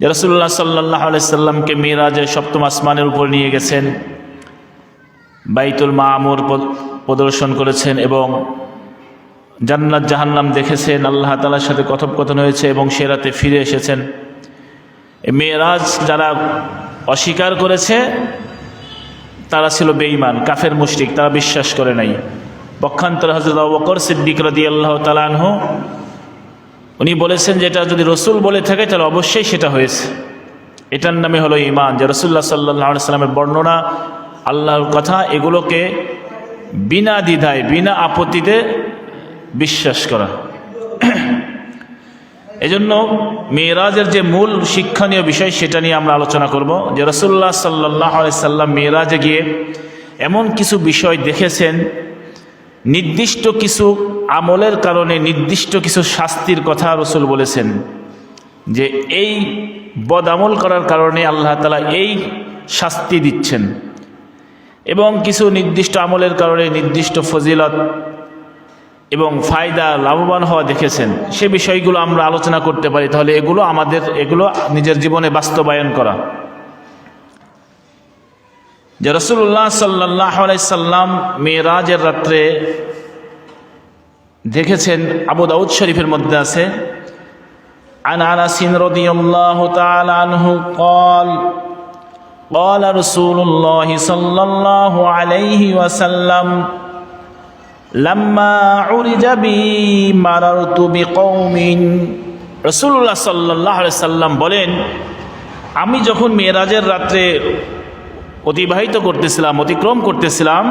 যে রাসূলুল্লাহ সাল্লাল্লাহু আলাইহি সাল্লামকে মিরাজে সপ্তম আসমানের উপর নিয়ে গেছেন, বাইতুল মামুর প্রদর্শন করেছেন এবং জান্নাত জাহান্নাম দেখেছেন, আল্লাহ তাআলার সাথে কথোপকথন হয়েছে এবং সে রাতে ফিরে এসেছেন। এই মিরাজ যারা অস্বীকার করেছে তারা ছিল বেঈমান, কাফের মুশরিক, তারা বিশ্বাস করে নাই। পক্ষান্তরে হযরত আবু বকর সিদ্দিক রাদিয়াল্লাহু তাআলা আনহু উনি বলেছেন যে এটা যদি রসুল বলে থাকে তাহলে অবশ্যই সেটা হয়েছে। এটার নামে হলো ঈমান, যে রাসূলুল্লাহ সাল্লাল্লাহু আলাইহি সাল্লামের বর্ণনা, আল্লাহর কথা, এগুলোকে বিনা দ্বিধায় বিনা আপত্তিতে বিশ্বাস করা। এজন্য মিরাজের যে মূল শিক্ষণীয় বিষয় সেটা নিয়ে আমরা আলোচনা করব, যে রাসূলুল্লাহ সাল্লাল্লাহু আলাইহি সাল্লাম মিরাজে গিয়ে এমন কিছু বিষয় দেখেছেন, নির্দিষ্ট কিছু আমলের কারণে নির্দিষ্ট কিছু শাস্তির কথা রসুল বলেছেন, যে এই বদ আমল করার কারণে আল্লাহ তাআলা এই শাস্তি দিচ্ছেন, এবং কিছু নির্দিষ্ট আমলের কারণে নির্দিষ্ট ফজিলত এবং ফায়দা লাভবান হওয়া দেখেছেন। সে বিষয়গুলো আমরা আলোচনা করতে পারি, তাহলে এগুলো নিজের জীবনে বাস্তবায়ন করা। যে রাসূলুল্লাহ সাল্লাল্লাহু আলাইহি সাল্লাম মিরাজের রাত্রে দেখেছেন, আবু দাউদ শরীফের মধ্যে আছে, আন আনাস রাদিয়াল্লাহু তাআলা আনহু قال قال رسول الله صلى الله عليه وسلم لما عرج بي مررت بقوم। রাসূলুল্লাহ সাল্লাল্লাহু আলাইহি সাল্লাম বলেন, আমি যখন মিরাজের রাত্রে অতিক্রম করতেছিলাম,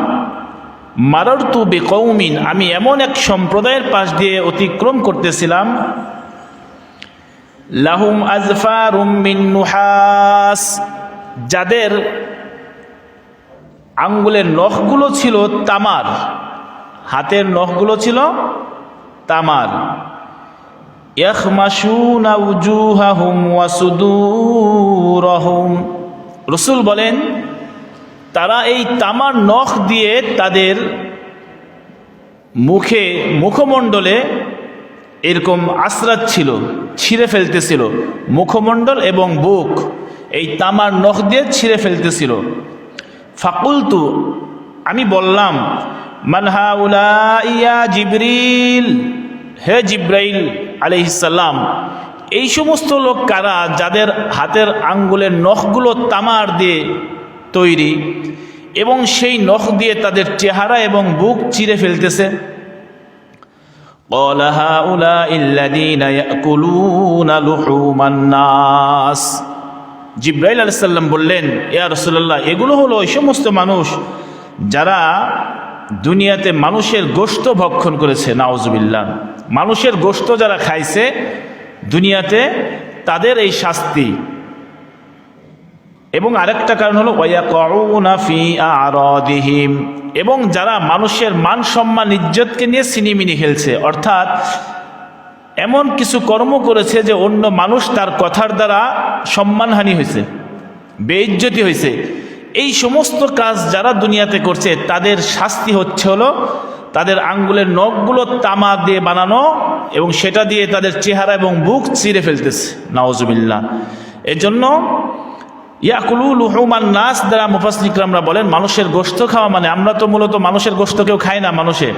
মারারতু বিকৌমিন, আমি এমন এক সম্প্রদায়ের পাশ দিয়ে অতিক্রম করতেছিলাম, লাহুম আজফারুম মিন নুহাস, যাদের আঙ্গুলের নখগুলো ছিল তামার, হাতের নখগুলো ছিল তামার, ইয়াখমাশুনা উজুহাহুম ওয়া সুদুরহুম। রাসূল বলেন, তারা এই তামার নখ দিয়ে তাদের মুখমণ্ডলে এরকম আশ্রাত ছিল, ছিঁড়ে ফেলতেছিল, মুখমণ্ডল এবং বুক এই তামার নখ দিয়ে ছিঁড়ে ফেলতেছিল। ফাকুলতু, আমি বললাম, মান হাউলাই ইয়া জিবরিল, হে জিব্রাইল আলাইহিস সালাম, এই সমস্ত লোক কারা যাদের হাতের আঙ্গুলের নখগুলো তামার দিয়ে তৈরি এবং সেই নখ দিয়ে তাদের চেহারা এবং বুক চিরে ফেলতেছে? ক্বালা হাউলাইল লাযীনা ইয়াকুলুনা লুহুমান নাস। জিবরাইল আলাইহিস সালাম বললেন, ইয়া রাসূলুল্লাহ, এগুলো হলো ওই সমস্ত মানুষ যারা দুনিয়াতে মানুষের গোশত ভক্ষণ করেছে, নাউজুবিল্লাহ। মানুষের গোশত যারা খাইছে দুনিয়াতে, তাদের এই শাস্তি। এবং আরেকটা কারণ হলো ওয়ায়াকুনা ফি আরাদিহিম, এবং যারা মানুষের মান সম্মান ইজ্জতকে নিয়ে সিনিমিনি খেলছে, অর্থাৎ এমন কিছু কর্ম করেছে যে অন্য মানুষ তার কথার দ্বারা সম্মানহানি হয়েছে, বেইজ্জতি হয়েছে। এই সমস্ত কাজ যারা দুনিয়াতে করছে তাদের শাস্তি হলো তাদের আঙ্গুলের নখগুলো তামা দিয়ে বানানো এবং সেটা দিয়ে তাদের চেহারা এবং বুক চিরে ফেলতেছে, নাউজুবিল্লাহ। এজন্য ইয়াকুলু লুহুমান নাস দ্বারা মুফাসসিররা বলেন, মানুষের গোশত খাওয়া মানে, আমরা তো মূলত মানুষের গোশত কেউ খাই না মানুষের,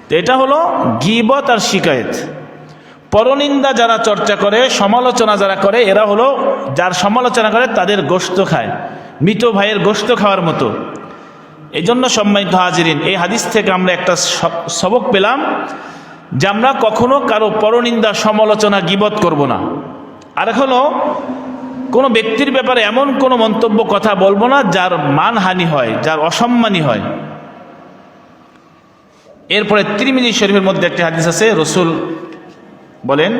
তো এটা হলো গীবত আর শিকায়েত। পরনিন্দা যারা চর্চা করে, সমালোচনা যারা করে, এরা হলো যার সমালোচনা করে তাদের গোশত খায়, মৃত ভাইয়ের গোশত খাওয়ার মতো। এই জন্য সম্মানিত হাজিরিন, এই হাদিস থেকে আমরা একটা সবক পেলাম যে আমরা কখনো কারো পরনিন্দা, সমালোচনা, গীবত করব না। আর হলো কোনো ব্যক্তির ব্যাপারে এমন কোনো মন্তব্য, কথা বলবো না যার মানহানি হয়, যার অসম্মানী হয়। এরপরে তিরমিজি শরীফের মধ্যে একটি হাদিস আছে, রাসূল বলেন,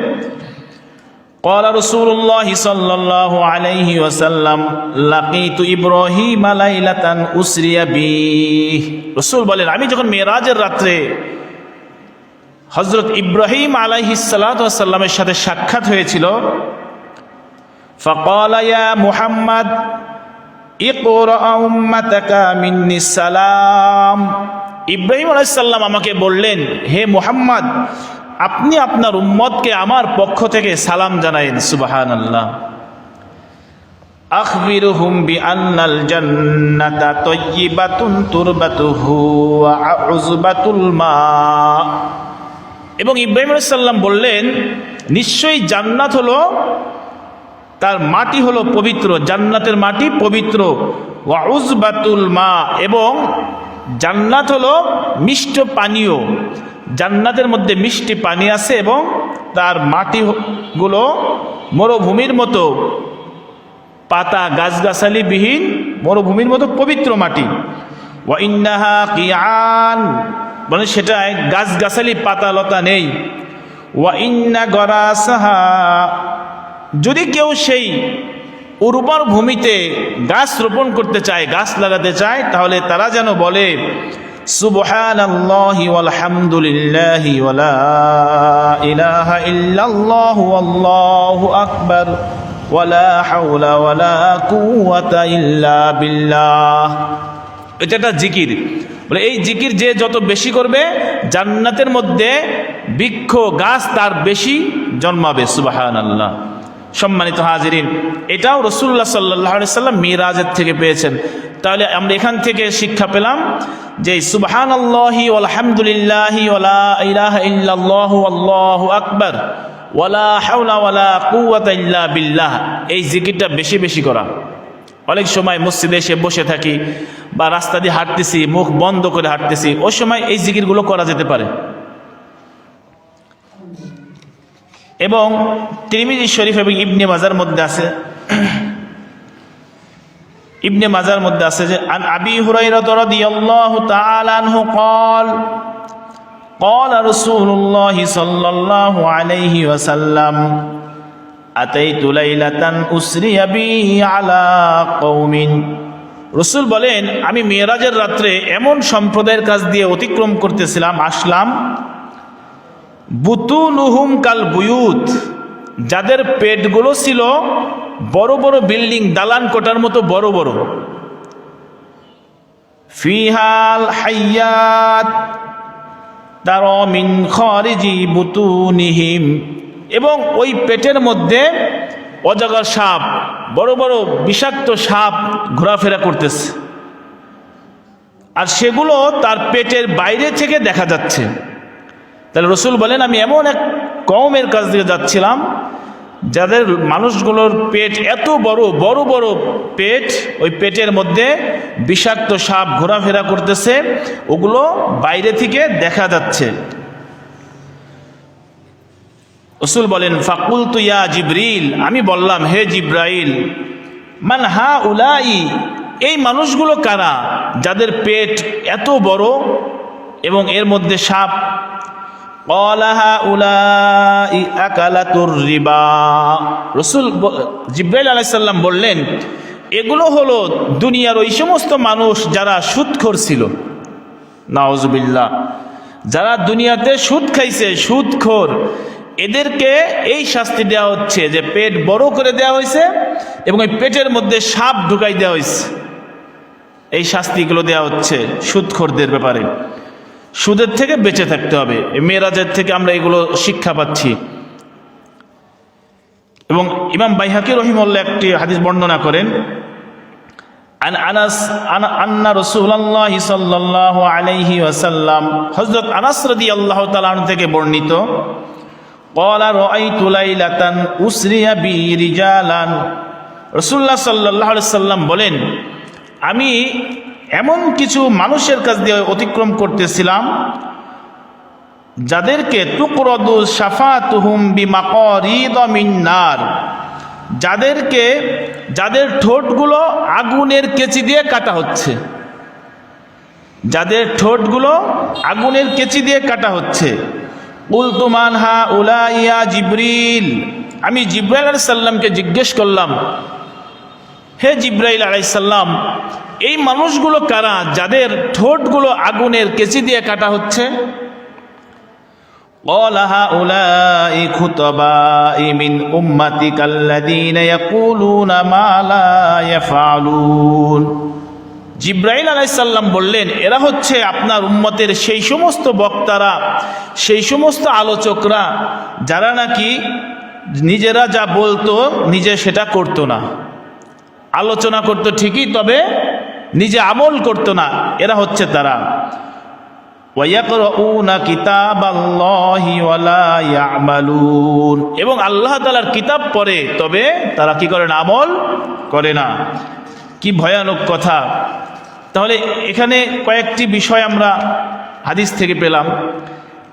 ক্বালা রাসূলুল্লাহি সাল্লাল্লাহু আলাইহি ওয়াসাল্লাম লাকিতু ইব্রাহিমা লাইলাতান উসরিয়া বিহি। রাসূল বলেন, আমি যখন মিরাজের রাত্রে হযরত ইব্রাহিম আলাইহিস সালাতু ওয়াস সালামের সাথে সাক্ষাৎ হয়েছিল, ফাকালা ইয়া মুহাম্মদ ইকরা উম্মাতাকা মিন্নি সালাম। ইব্রাহিম আলাইহিস সালাম আমাকে বললেন, হে মুহাম্মদ, আপনি আপনার উম্মতকে আমার পক্ষ থেকে সালাম জানাইন। সুবহানাল্লাহ। আখবিরহুম বিআন্নাল জান্নাতা তাইয়্যিবাতুন তুরবাতুহু ওয়া উযবাতুল মা। এবং ইব্রাহিম আলাইহিস সালাম বললেন, নিশ্চয়ই জান্নাত হলো, তার মাটি হলো পবিত্র, জান্নাতের মাটি পবিত্র। ওয়া উযবাতুল মা, এবং জান্নাত হলো মিষ্ট পানীয়, জান্নাতের মধ্যে মিষ্টি পানি আছে এবং তার মাটিগুলো মরুভূমির মতো, পাতা গাছগাছালি বিহীন মরুভূমির মতো পবিত্র মাটি। ওয়া ইন্নাহা কিয়ান, মানে সেটায় গাছগাছালি পাতা লতা নেই। ওয়া ইন্না গরাসাহা, যদি কেউ সেই উর্বর ভূমিতে গাছ রোপণ করতে চায়, গাছ লাগাতে চায়, তাহলে তারা যেন বলে সুবহানাল্লাহি ওয়ালহামদুলিল্লাহি ওয়ালা ইলাহা ইল্লাল্লাহু আল্লাহু আকবার ওয়ালা হাওলা ওয়ালা কুওয়াতা ইল্লা বিল্লাহ। এটা একটা জিকির, বলে এই জিকির যে যত বেশি করবে জান্নাতের মধ্যে বৃক্ষ গাছ তার বেশি জন্মাবে। সুবহানাল্লাহ। সম্মানিত হাজিরিন, এটাও রাসূলুল্লাহ সাল্লাল্লাহু আলাইহি সাল্লাম মিরাজের থেকে পেয়েছেন। তাহলে আমরা এখান থেকে শিক্ষা পেলাম যে সুবহানাল্লাহি ওয়ালহামদুলিল্লাহি ওয়ালা ইলাহা ইল্লাল্লাহু আল্লাহু আকবার ওয়ালা হাওলা ওয়ালা কুওয়াতা ইল্লা বিল্লাহ, এই জিকিরটা বেশি বেশি করা। অনেক সময় মসজিদে এসে বসে থাকি বা রাস্তা দিয়ে হাঁটতেছি, মুখ বন্ধ করে হাঁটতেছি, ওই সময় এই জিকিরগুলো করা যেতে পারে। এবং তিরমিজি শরীফ এবং ইবনে মাজার মধ্যে আছে, ইবনে মাজার মধ্যে আছে যে আন আবি হুরায়রা রাদিয়াল্লাহু তাআলা আনহু قال قال رسول الله صلى الله عليه وسلم أتيت ليلة أسري بي على قوم। রাসূল বলেন, আমি মিরাজের রাত্রে এমন সম্প্রদায়ের কাছ দিয়ে অতিক্রম করতেছিলাম, আসলাম, বুতুনুহুম কাল বুয়ুত, যাদের পেটগুলো ছিল বড় বড় বিল্ডিং, দালান কোঠার মতো বড় বড়। ফিহাল হাইয়াত তারা মিন খারিজি বুতুনিহিম, এবং ওই পেটের মধ্যে অজগর সাপ, বড় বড় বিষাক্ত সাপ ঘোরাফেরা করতেছে, আর সেগুলো তার পেটের বাইরে থেকে দেখা যাচ্ছে। তাহলে রাসূল বলেন, আমি এমন এক কওমের কাছ দিয়ে যাচ্ছিলাম যাদের মানুষগুলোর পেট এত বড় বড় বড় পেট, ওই পেটের মধ্যে বিষাক্ত সাপ ঘোরাফেরা করতেছে, ওগুলো বাইরে থেকে দেখা যাচ্ছে। রাসূল বলেন, ফাকুলতু ইয়া জিবরিল, আমি বললাম, হে জিব্রাইল, মান হাউলাই, এই মানুষগুলো কারা যাদের পেট এত বড় এবং এর মধ্যে সাপ? রাসূল জিবরাইল আলাইহিস সালাম বললেন, এগুলো হলো দুনিয়ার ওই সমস্ত মানুষ যারা সুদখোর ছিল। নাউজুবিল্লাহ, যারা দুনিয়াতে সুদ খাইছে, সুদখোর, এদেরকে এই শাস্তি দেওয়া হচ্ছে যে পেট বড় করে দেওয়া হয়েছে এবং এই পেটের মধ্যে সাপ ঢুকাই দেওয়া হয়েছে। এই শাস্তিগুলো দেওয়া হচ্ছে সুদখোরদের ব্যাপারে। সুদের থেকে বেঁচে থাকতে হবে। মেরাজের থেকে আমরা এগুলো শিক্ষা পাচ্ছি। এবং ইমাম বাইহাকি রহিমাহুল্লাহ একটি হাদিস বর্ণনা করেন, আন্না রাসূলুল্লাহ সাল্লাল্লাহু আলাইহি ওয়াসাল্লাম, হযরত আনাস রাদিয়াল্লাহু তাআলা আনহু থেকে বর্ণিত, ক্বালা রাআইতু লাইলাতান উসরিয়া বি রিজালান, রাসূলুল্লাহ সাল্লাল্লাহু আলাইহি ওয়াসাল্লাম বলেন, আমি এমন কিছু মানুষের কাছ দিয়ে অতিক্রম করতেছিলাম যাদেরকে তুকরাদু শাফাতুহুম বিমাকারিদ মিন নার, যাদের ঠোঁটগুলো আগুনের কেচি দিয়ে কাটা হচ্ছে, যাদের ঠোঁটগুলো আগুনের কেচি দিয়ে কাটা হচ্ছে। কুলতু মান হাউলা ইয়া জিবরিল, আমি জিবরাইল আলাইহিস সালামকে জিজ্ঞেস করলাম, হে জিবরাইল আলাইহিস সালাম, এই মানুষগুলো কারা যাদের ঠোঁটগুলো আগুনের কেচি দিয়ে কাটা হচ্ছে? ক্বালা হাউলাই খুতাবাই মিন উম্মাতিকা আল্লাযীনা ইয়াকুলুনা মা লা ইয়াফআলুন। জিবরাইল আলাইহিস সালাম বললেন, এরা হচ্ছে আপনার উম্মতের সেই সমস্ত বক্তারা, সেই সমস্ত আলোচকরা যারা নাকি নিজেরা যা বলতো নিজে সেটা করতো না। আলোচনা করতো ঠিকই, তবে নিজে আমল করতো না। এরা হচ্ছে তারা ওয়ায়াকরাউনা কিতাবাল্লাহি ওয়ালা ইয়ামালুন, এবং আল্লাহ তাআলার কিতাব পড়ে, তবে তারা কি করে না? আমল করে না। কি ভয়ানক কথা! তাহলে এখানে কয়েকটি বিষয় আমরা হাদিস থেকে পেলাম।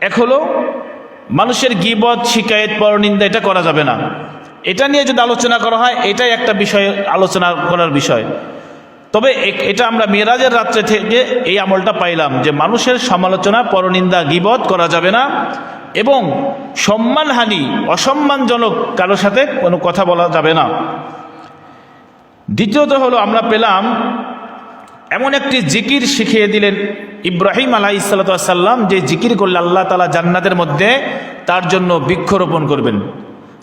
এক হলো মানুষের গীবত, শিকায়েত, পরনিন্দা এটা করা যাবে না। এটা নিয়ে যদি আলোচনা করা হয়, এটাই একটা বিষয়, আলোচনা করার বিষয়। তবে এটা আমরা মেরাজের রাত্রে থেকে এই আমলটা পাইলাম যে মানুষের সমালোচনা, পরনিন্দা, গীবত করা যাবে না, এবং সম্মানহানি, অসম্মানজনক কারোর সাথে কোনো কথা বলা যাবে না। দ্বিতীয়ত হলো আমরা পেলাম এমন একটি জিকির শিখিয়ে দিলেন ইব্রাহিম আলাইহিস সালাম, যে জিকির করলে আল্লাহ তাআলা জান্নাতের মধ্যে তার জন্য বৃক্ষরোপণ করবেন।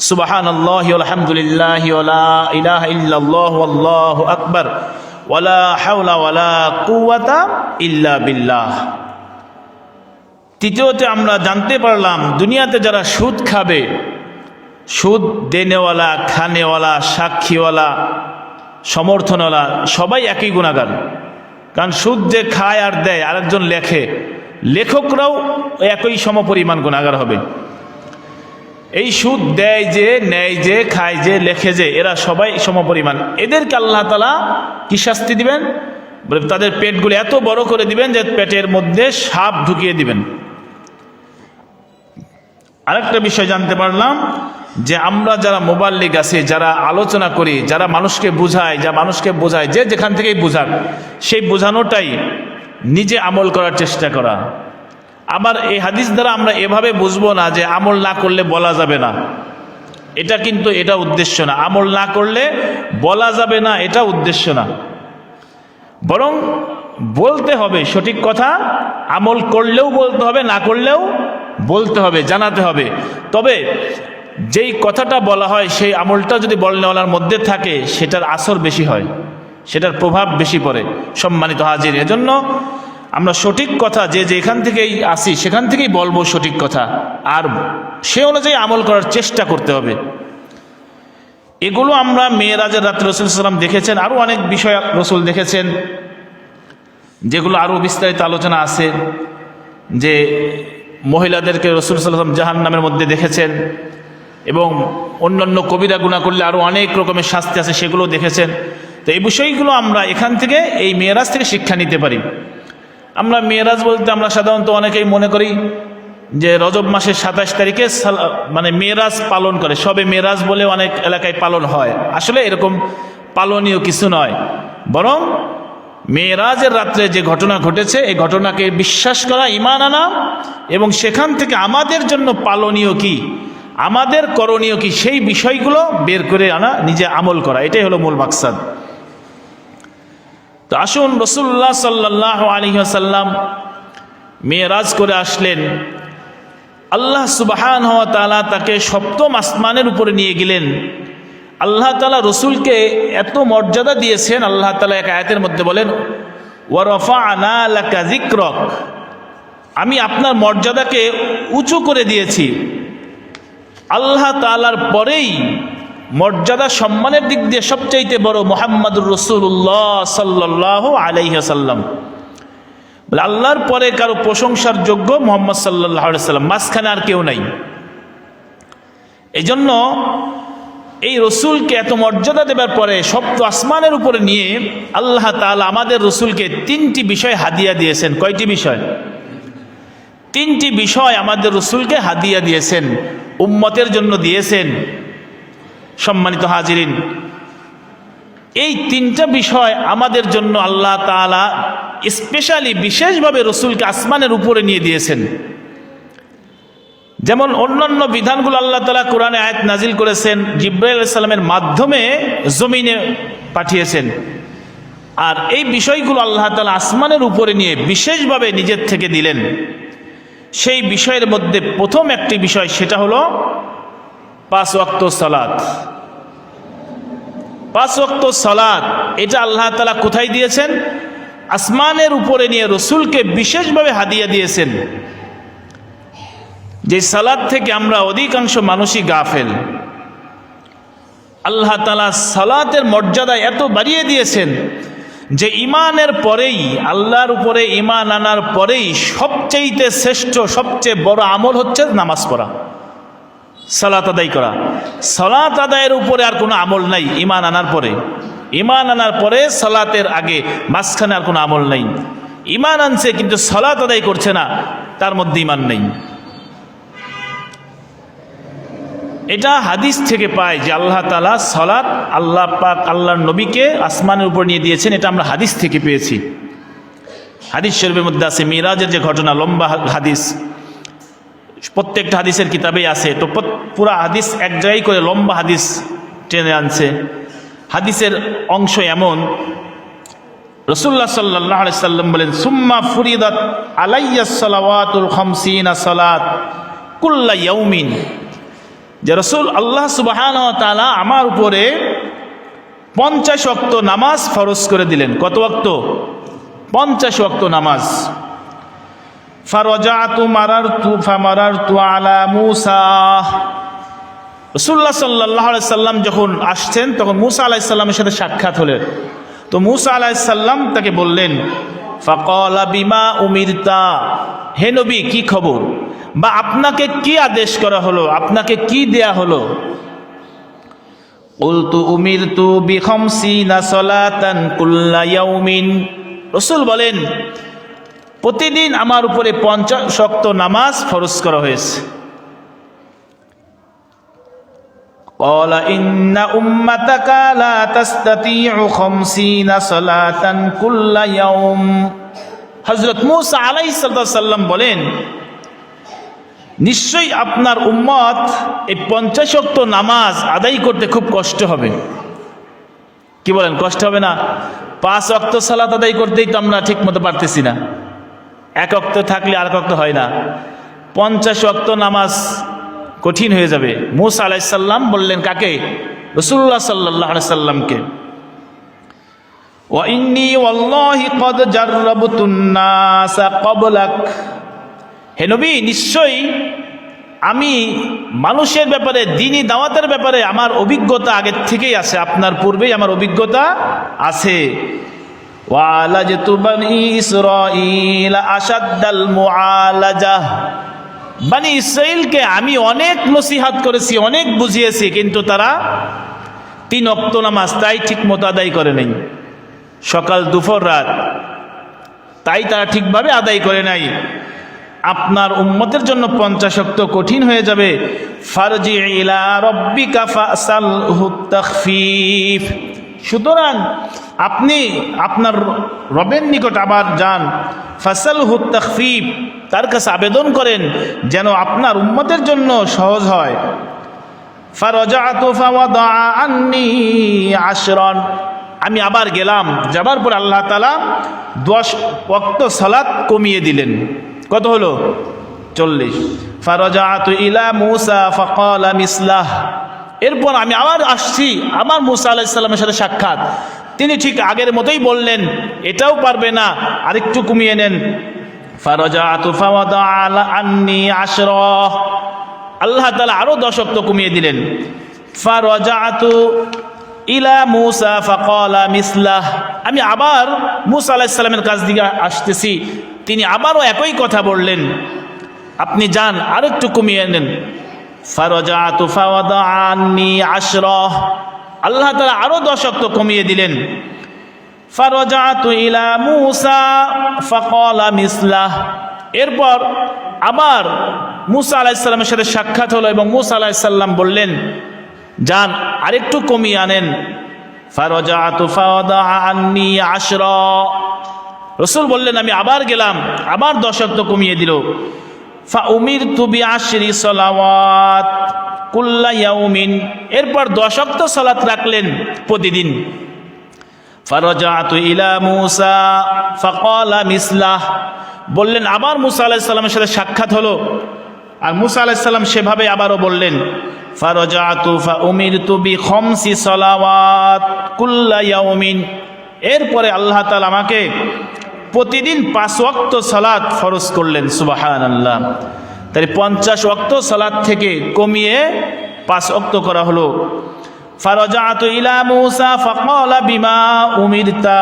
সুবহানাল্লাহি আলহামদুলিল্লাহি ওয়ালা ইলাহা ইল্লাল্লাহু আল্লাহু আকবার ওয়ালা হাওলা ওয়ালা কুওয়াতা ইল্লা বিল্লাহ। তৃতীয়তে আমরা জানতে পারলাম দুনিয়াতে যারা সুদ খাবে, সুদ দেনেওয়ালা, খানেওয়ালা, সাক্ষীওয়ালা, সমর্থনওয়ালা, সবাই একই গুনাহগার। কারণ সুদ যে খায় আর দেয়, আরেকজন লেখে, লেখকরাও একই সমপরিমাণ গুনাহগার হবে। এই সুদ দেয় যে, নেয় যে, খায় যে, লেখে যে, এরা সবাই সমপরিমাণ। এদেরকে আল্লাহ তাআলা কি শাস্তি দিবেন? বলে তাদের পেটগুলো এত বড় করে দিবেন যে পেটের মধ্যে সাপ ঢুকিয়ে দিবেন। আরেকটা বিষয় জানতে পারলাম যে আমরা যারা মুবাল্লিগ আছে, যারা আলোচনা করি, যারা মানুষকে বুঝায়, যে যেখান থেকেই বুঝাক, সেই বোঝানোটাই নিজে আমল করার চেষ্টা করা। আবার এই হাদিস দ্বারা আমরা এভাবে বুঝবো না যে আমল না করলে বলা যাবে না, এটা কিন্তু এটা উদ্দেশ্য না। আমল না করলে বলা যাবে না, এটা উদ্দেশ্য না। বরং বলতে হবে সঠিক কথা, আমল করলেও বলতে হবে, না করলেও বলতে হবে, জানাতে হবে। তবে যেই কথাটা বলা হয় সেই আমলটা যদি বলনেওয়ালার মধ্যে থাকে, সেটার আসর বেশি হয়, সেটার প্রভাব বেশি পড়ে। সম্মানিত হাজির, এজন্য আমরা সঠিক কথা যে যেখান থেকেই আসি সেখান থেকেই বলবো সঠিক কথা, আর সে অনুযায়ী আমল করার চেষ্টা করতে হবে। এগুলো আমরা মেরাজের রাতে রাসূল সাল্লাল্লাহু আলাইহি ওয়াসাল্লাম দেখেছেন। আরও অনেক বিষয় রাসূল দেখেছেন, যেগুলো আরও বিস্তারিত আলোচনা আছে। যে মহিলাদেরকে রাসূল সাল্লাল্লাহু আলাইহি ওয়াসাল্লাম জাহান্নামের মধ্যে দেখেছেন, এবং অন্যান্য কবিরা গুনাহ করলে আরও অনেক রকমের শাস্তি আছে, সেগুলো দেখেছেন। তো এই বিষয়গুলো আমরা এখান থেকে, এই মেরাজ থেকে শিক্ষা নিতে পারি। আমরা মেরাজ বলতে আমরা সাধারণত অনেকেই মনে করি যে রজব মাসের 27 তারিখে মানে মেরাজ পালন করে, সবে মেরাজ বলে অনেক এলাকায় পালন হয়। আসলে এরকম পালনীয় কিছু নয়, বরং মেরাজের রাত্রে যে ঘটনা ঘটেছে, এই ঘটনাকে বিশ্বাস করা, ঈমান আনা, এবং সেখান থেকে আমাদের জন্য পালনীয় কি, আমাদের করণীয় কি, সেই বিষয়গুলো বের করে আনা, নিজে আমল করা, এটাই হলো মূল মাকসাদ। তো আসুন, রাসূলুল্লাহ সাল্লাল্লাহু আলাইহি ওয়াসাল্লাম মেরাজ করে আসলেন। আল্লাহ সুবহানাহু ওয়া তাআলা তাকে সপ্তম আসমানের উপরে নিয়ে গেলেন। আল্লাহ তাআলা রসুলকে এত মর্যাদা দিয়েছেন। আল্লাহ তাআলা এক আয়াতের মধ্যে বলেন, ওয়া রাফা'না লাকা যিকরাক, আমি আপনার মর্যাদাকে উঁচু করে দিয়েছি। আল্লাহ তাআলার পরেই মর্যাদা, সম্মানের দিক দিয়ে সবচাইতে বড় মুহাম্মাদুর রাসূলুল্লাহ সাল্লাল্লাহু আলাইহি ওয়াসাল্লাম। বলে আল্লাহর পরে কারো প্রশংসার যোগ্য মুহাম্মদ সাল্লাল্লাহু আলাইহি ওয়াসাল্লাম, মাঝখানে আর কেউ নাই। এই জন্য এই রসুলকে এত মর্যাদা দেবার পরে সপ্ত আসমানের উপরে নিয়ে আল্লাহ তাআলা আমাদের রসুলকে 3টি বিষয় হাদিয়া দিয়েছেন। কয়টি বিষয়? 3টি বিষয় আমাদের রসুলকে হাদিয়া দিয়েছেন, উম্মতের জন্য দিয়েছেন। সম্মানিত হাজিরিন, এই 3টা বিষয় আমাদের জন্য আল্লাহ তাআলা স্পেশালি, বিশেষভাবে রসুলকে আসমানের উপরে নিয়ে দিয়েছেন। যেমন অন্যান্য বিধানগুলো আল্লাহ তাআলা কোরআনে আয়াত নাজিল করেছেন, জিবরাইল আলাইহিস সালামের মাধ্যমে জমিনে পাঠিয়েছেন। আর এই বিষয়গুলো আল্লাহ তাআলা আসমানের উপরে নিয়ে বিশেষভাবে নিজের থেকে দিলেন। সেই বিষয়ের মধ্যে প্রথম একটি বিষয়, সেটা হলো 5 ওয়াক্ত সালাত। 5 ওয়াক্ত সালাত, এটা আল্লাহ তাআলা কোথায় দিয়েছেন? আসমানের উপরে নিয়ে রসুলকে বিশেষভাবে হাদিয়া দিয়েছেন। যে সালাত থেকে আমরা অধিকাংশ মানুষই গাফেল। আল্লাহ তাআলা সালাতের মর্যাদা এত বাড়িয়ে দিয়েছেন যে ঈমানের পরেই, আল্লাহর উপরে ঈমান আনার পরেই সবচেয়ে শ্রেষ্ঠ, সবচেয়ে বড় আমল হচ্ছে নামাজ পড়া, সালাত আদায় করা। সালাত আদায়ের উপরে আর কোনো আমল নাই ঈমান আনার পরে। ঈমান আনার পরে সালাতের আগে মাঝখানে আর কোনো আমল নাই। ঈমান আনছে কিন্তু সালাত আদায় করছে না, তার মধ্যে ঈমান নেই। এটা হাদিস থেকে পাই যে আল্লাহ তাআলা সালাত, আল্লাহ পাক আল্লাহর নবীকে আসমানের উপর নিয়ে দিয়েছেন, এটা আমরা হাদিস থেকে পেয়েছি। হাদিস শরীফের মধ্যে আছে মিরাজের যে ঘটনা, লম্বা হাদিস, প্রত্যেকটা হাদিসের কিতাবেই আছে। তো পুরা হাদিস এক জায়গায় করে লম্বা হাদিস টেনে আনছে। হাদিসের অংশ এমন, রাসূলুল্লাহ সাল্লাল্লাহু আলাইহি সাল্লাম বলেন, সুম্মা ফুরিদাত আলাইয়াস সালাওয়াতুল খামসিনা সালাত কুল্লা ইয়াউমিন, যে রাসূল আল্লাহ সুবহানাহু ওয়া তাআলা আমার উপরে 50 ওয়াক্ত নামাজ ফরজ করে দিলেন। কত ওয়াক্ত? 50 ওয়াক্ত নামাজ। ফারাজাতু মারারতু আলা মূসা, রাসূলুল্লাহ সাল্লাল্লাহু আলাইহি সাল্লাম যখন আসছেন তখন মূসা আলাইহিস সালামের সাথে সাক্ষাৎ হলেন। তো মূসা আলাইহিস সালাম তাকে বললেন, ফাকালা বিমা উমিরতা, হে নবী কি খবর, বা আপনাকে কি আদেশ করা হলো, আপনাকে কি দেয়া হলো? কুলতু উমিরতু বিখামসিনা সালাতান কুল্লা ইয়াউমিন, রাসূল বলেন প্রতিদিন আমার উপরে 50 ওয়াক্ত নামাজ ফরজ করা হয়েছে। ক্বালা ইন্না উম্মাতাকা লা তাসতাতিউ খামসিনা সালাতান কুল্লা ইয়াউম, হযরত মূসা আলাইহিস সালাম বলেন নিশ্চয়ই আপনার উম্মত এই 50 ওয়াক্ত নামাজ আদায় করতে খুব কষ্ট হবে। কি বলেন, কষ্ট হবে না? 5 ওয়াক্ত সালাত আদায় করতেই তো আমরা ঠিক মতো পারতেছি না, 1 ওয়াক্ত থাকলে আর 1 ওয়াক্ত হয় না, 50 ওয়াক্ত নামাজ কঠিন হয়ে যাবে। মূসা আলাইহিস সালাম বললেন কাকে? রাসূলুল্লাহ সাল্লাল্লাহু আলাইহি সাল্লামকে। ওয়া ইন্নী ওয়াল্লাহি ক্বাদ জাররাবতুন নাসা ক্বাবলাক, হে নবী নিশ্চয়ই আমি মানুষের ব্যাপারে, দ্বীনি দাওয়াতের ব্যাপারে আমার অভিজ্ঞতা আগের থেকেই আছে, আপনার পূর্বেই আমার অভিজ্ঞতা আছে। ওয়ালাজতু বানি ইসরাঈল আশাদ্দাল মুআলাজাহ, বানি ইসরাঈলকে আমি অনেক নসিহত করেছি, অনেক বুঝিয়েছি, কিন্তু তারা 3 ওয়াক্ত নামাজ তাই ঠিক মতো আদায় করে নাই, সকাল দুপুর রাত, তাই তারা ঠিকভাবে আদায় করে নাই। আপনার উম্মতের জন্য 50 ওয়াক্ত কঠিন হয়ে যাবে। ফারজি ইলা রাব্বিকা ফাসালহু তাখফিফ, সুতরাং আপনি আপনার রবের নিকট আবার যান, ফাসালহু তাখফিফ, তার কাছে আবেদন করেন যেন আপনার উম্মতের জন্য সহজ হয়। ফারাজাতু ফাওয়াদা আন্নী 10, আমি আবার গেলাম, যাবার পর আল্লাহ তাআলা 10 ওয়াক্ত সালাত কমিয়ে দিলেন। কত হলো? 40। ফারাজাতু ইলা মূসা ফাকালা মিসলাহ, এরপর আমি আবার আসছি, আমার মূসা আলাইহিস সালামের সাথে সাক্ষাৎ, তিনি ঠিক আগের মতোই বললেন এটাও পারবে না, আরেকটু কমিয়ে নেন। ফারাজাতু ফাওয়াদা আন্নী 10, আল্লাহ তাআলা আরো 10 ওয়াক্ত কমিয়ে দিলেন। ফারাজাতু ইলা মূসা ফাকালা মিসলাহ, আমি আবার মূসা আলাইহিস সালামের কাছ দিকে আসতেছি, তিনি আবারও একই কথা বললেন, আপনি যান আর একটু কমিয়ে নেন। ফারাজাতু ফাওয়াদা আন্নী 10, আল্লাহ তাআলা আরো 10 ওয়াক্ত কমিয়ে দিলেন। ফারাজাতু ইলা মূসা ফাকালা মিসলাহ, এরপর আবার মূসা আলাইহিস সালামের সাথে সাক্ষাৎ হলো এবং মূসা আলাইহিস সালাম বললেন যান আরেকটু কমিয়ে আনেন। ফারাজাতু ফাওয়াদা আন্নী 10, রাসূল বললেন আমি আবার গেলাম, আবার 10 ওয়াক্ত কমিয়ে দিল। ফাউমিরতু বি10 সালাওয়াত কুল্লা ইয়াউমিন, এরপর 10 ওয়াক্ত সালাত রাখলেন প্রতিদিন। ফারাজাতু ইলা মূসা ফাকালা মিসলাহ, বললেন আবার মূসা আলাইহিস সালামের সাথে সাক্ষাৎ হলো, আর মূসা আলাইহিস সালাম সেভাবে আবারও বললেন। ফারাজাতু ফাউমিরতু বি5 সালাওয়াত কুল্লা ইয়াউমিন, এরপরে আল্লাহ তাআলা আমাকে প্রতিদিন 5 ওয়াক্ত সালাত ফরজ করলেন। সুবহানাল্লাহ, তাই 50 ওয়াক্ত সালাত থেকে কমিয়ে 5 ওয়াক্ত করা হলো। ফারাজাতু ইলা মূসা ফাকালা বিমা উমিরতা।